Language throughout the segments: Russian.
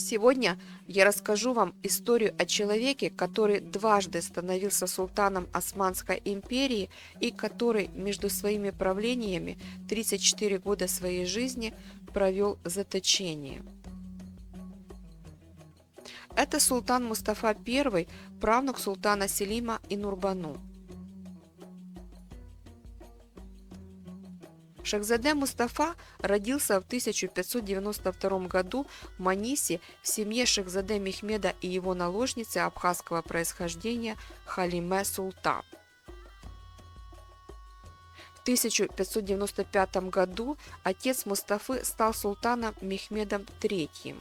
Сегодня я расскажу вам историю о человеке, который дважды становился султаном Османской империи и который между своими правлениями 34 года своей жизни провел в заточении. Это султан Мустафа I, правнук султана Селима и Нурбану. Шахзаде Мустафа родился в 1592 году в Манисе в семье Шахзаде Мехмеда и его наложницы абхазского происхождения Халиме Султан. В 1595 году отец Мустафы стал султаном Мехмедом III.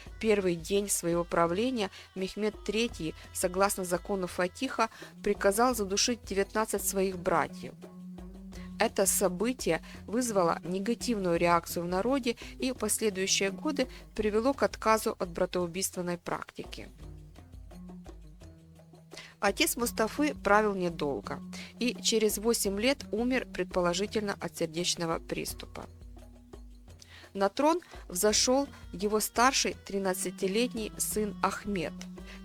В первый день своего правления Мехмед III, согласно закону Фатиха, приказал задушить 19 своих братьев. Это событие вызвало негативную реакцию в народе и в последующие годы привело к отказу от братоубийственной практики. Отец Мустафы правил недолго и через 8 лет умер, предположительно, от сердечного приступа. На трон взошел его старший 13-летний сын Ахмед,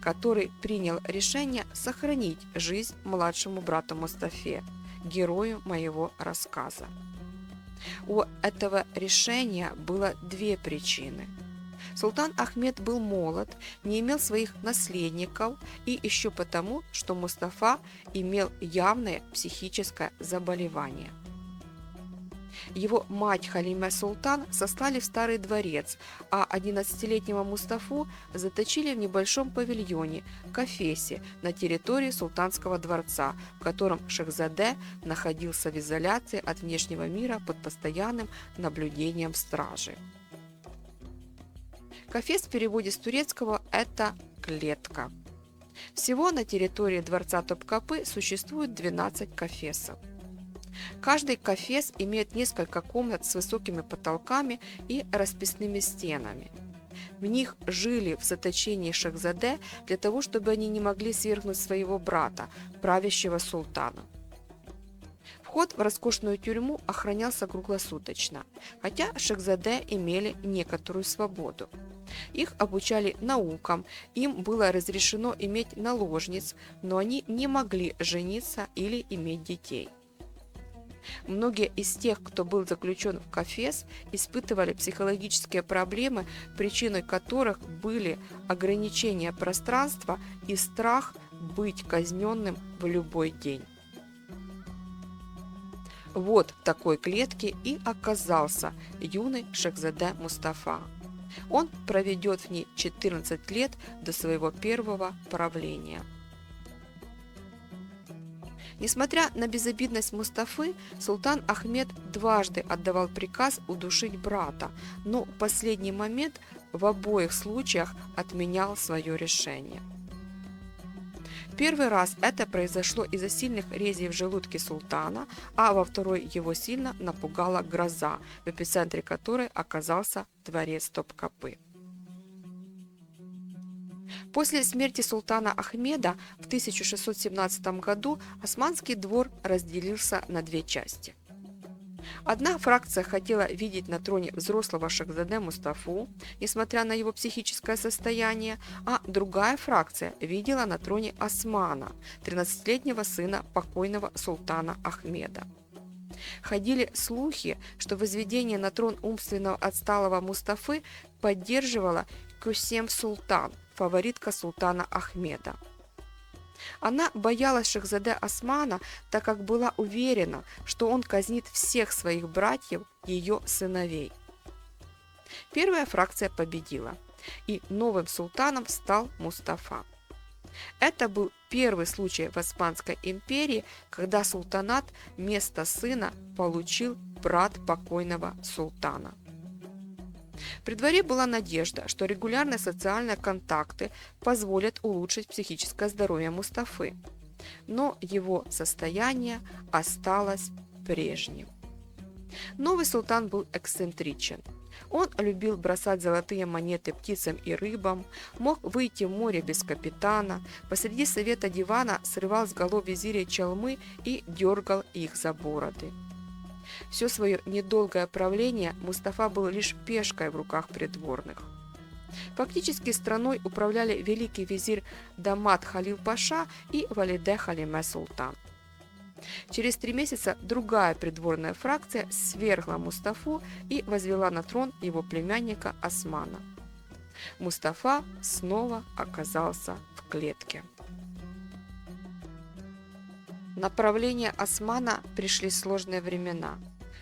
который принял решение сохранить жизнь младшему брату Мустафе, герою моего рассказа. У этого решения было две причины. Султан Ахмед был молод, не имел своих наследников и еще потому, что Мустафа имел явное психическое заболевание. Его мать Халиме Султан сослали в Старый дворец, а 11-летнего Мустафу заточили в небольшом павильоне, кафесе, на территории Султанского дворца, в котором Шахзаде находился в изоляции от внешнего мира под постоянным наблюдением стражи. Кафес в переводе с турецкого – это клетка. Всего на территории дворца Топкапы существует 12 кафесов. Каждый кафес имеет несколько комнат с высокими потолками и расписными стенами. В них жили в заточении Шахзаде для того, чтобы они не могли свергнуть своего брата, правящего султана. Вход в роскошную тюрьму охранялся круглосуточно, хотя Шахзаде имели некоторую свободу. Их обучали наукам, им было разрешено иметь наложниц, но они не могли жениться или иметь детей. Многие из тех, кто был заключен в кафес, испытывали психологические проблемы, причиной которых были ограничение пространства и страх быть казненным в любой день. Вот в такой клетке и оказался юный Шахзаде Мустафа. Он проведет в ней 14 лет до своего первого правления. Несмотря на безобидность Мустафы, султан Ахмед дважды отдавал приказ удушить брата, но в последний момент в обоих случаях отменял свое решение. Первый раз это произошло из-за сильных резей в желудке султана, а во второй его сильно напугала гроза, в эпицентре которой оказался дворец Топкапы. После смерти султана Ахмеда в 1617 году Османский двор разделился на две части. Одна фракция хотела видеть на троне взрослого Шахзаде Мустафу, несмотря на его психическое состояние, а другая фракция видела на троне Османа, 13-летнего сына покойного султана Ахмеда. Ходили слухи, что возведение на трон умственно отсталого Мустафы поддерживала Кюсем Султан, фаворитка султана Ахмеда. Она боялась Шахзаде Османа, так как была уверена, что он казнит всех своих братьев, ее сыновей. Первая фракция победила, и новым султаном стал Мустафа. Это был первый случай в Османской империи, когда султанат вместо сына получил брат покойного султана. При дворе была надежда, что регулярные социальные контакты позволят улучшить психическое здоровье Мустафы, но его состояние осталось прежним. Новый султан был эксцентричен. Он любил бросать золотые монеты птицам и рыбам, мог выйти в море без капитана, посреди совета дивана срывал с голов визирей чалмы и дергал их за бороды. Все свое недолгое правление Мустафа был лишь пешкой в руках придворных. Фактически страной управляли великий визирь Дамат Халил Паша и Валиде Халиме Султан. Через 3 месяца другая придворная фракция свергла Мустафу и возвела на трон его племянника Османа. Мустафа снова оказался в клетке. На правление Османа пришли сложные времена.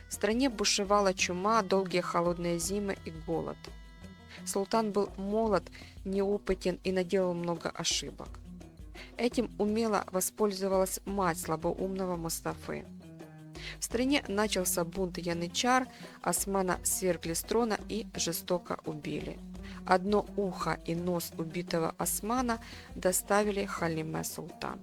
В стране бушевала чума, долгие холодные зимы и голод. Султан был молод, неопытен и наделал много ошибок. Этим умело воспользовалась мать слабоумного Мустафы. В стране начался бунт янычар, Османа свергли с трона и жестоко убили. Одно ухо и нос убитого Османа доставили Халиме Султан.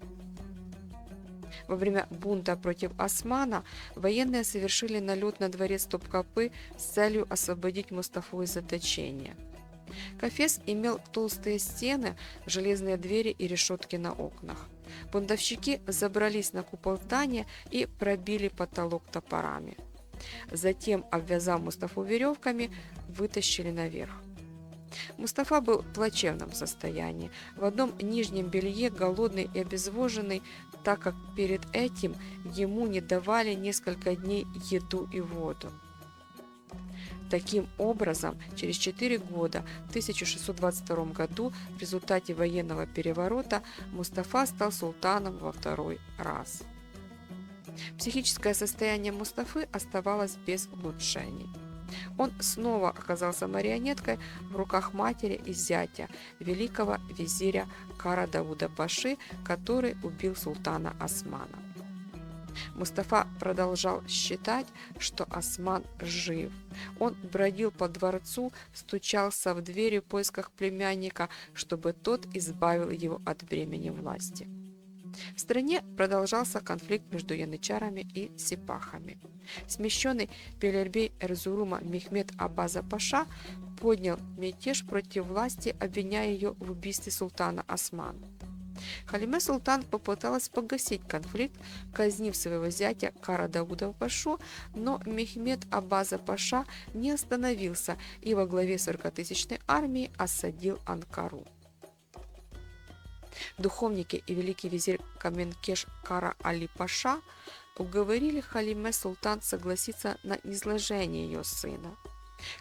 Во время бунта против Османа военные совершили налет на дворец Топкапы с целью освободить Мустафу из заточения. Кафес имел толстые стены, железные двери и решетки на окнах. Бунтовщики забрались на купол здания и пробили потолок топорами. Затем, обвязав Мустафу веревками, вытащили наверх. Мустафа был в плачевном состоянии, в одном нижнем белье, голодный и обезвоженный, так как перед этим ему не давали несколько дней еду и воду. Таким образом, через 4 года, в 1622 году, в результате военного переворота, Мустафа стал султаном во второй раз. Психическое состояние Мустафы оставалось без улучшений. Он снова оказался марионеткой в руках матери и зятя, великого визиря Кара Дауда Паши, который убил султана Османа. Мустафа продолжал считать, что Осман жив. Он бродил по дворцу, стучался в двери в поисках племянника, чтобы тот избавил его от бремени власти. В стране продолжался конфликт между янычарами и сипахами. Смещенный Пелербей Эрзурума Мехмед Абаза Паша поднял мятеж против власти, обвиняя ее в убийстве султана Османа. Халиме Султан попыталась погасить конфликт, казнив своего зятя Кара Дауда Пашу, но Мехмед Абаза Паша не остановился и во главе 40-тысячной армии осадил Анкару. Духовники и великий визирь Каменкеш Кара Али Паша уговорили Халиме Султан согласиться на низложение ее сына.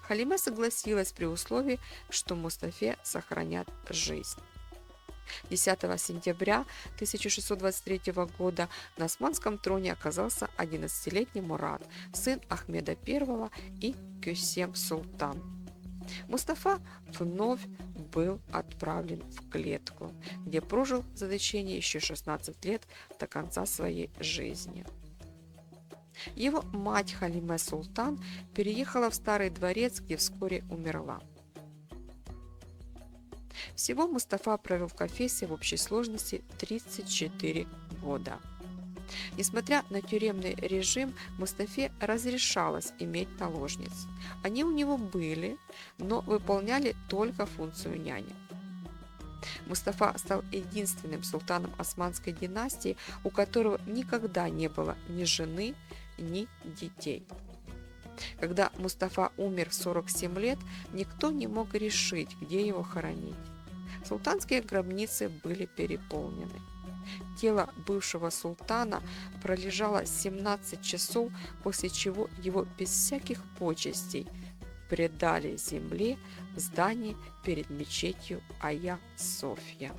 Халиме согласилась при условии, что Мустафе сохранят жизнь. 10 сентября 1623 года на османском троне оказался 11-летний Мурад, сын Ахмеда I и Кюсем Султан. Мустафа вновь был отправлен в клетку, где прожил в заточении еще 16 лет до конца своей жизни. Его мать Халиме Султан переехала в старый дворец, где вскоре умерла. Всего Мустафа провел в Кафесе в общей сложности 34 года. Несмотря на тюремный режим, Мустафе разрешалось иметь наложниц. Они у него были, но выполняли только функцию няни. Мустафа стал единственным султаном османской династии, у которого никогда не было ни жены, ни детей. Когда Мустафа умер в 47 лет, никто не мог решить, где его хоронить. Султанские гробницы были переполнены. Тело бывшего султана пролежало 17 часов, после чего его без всяких почестей предали земле в здании перед мечетью Айя Софья.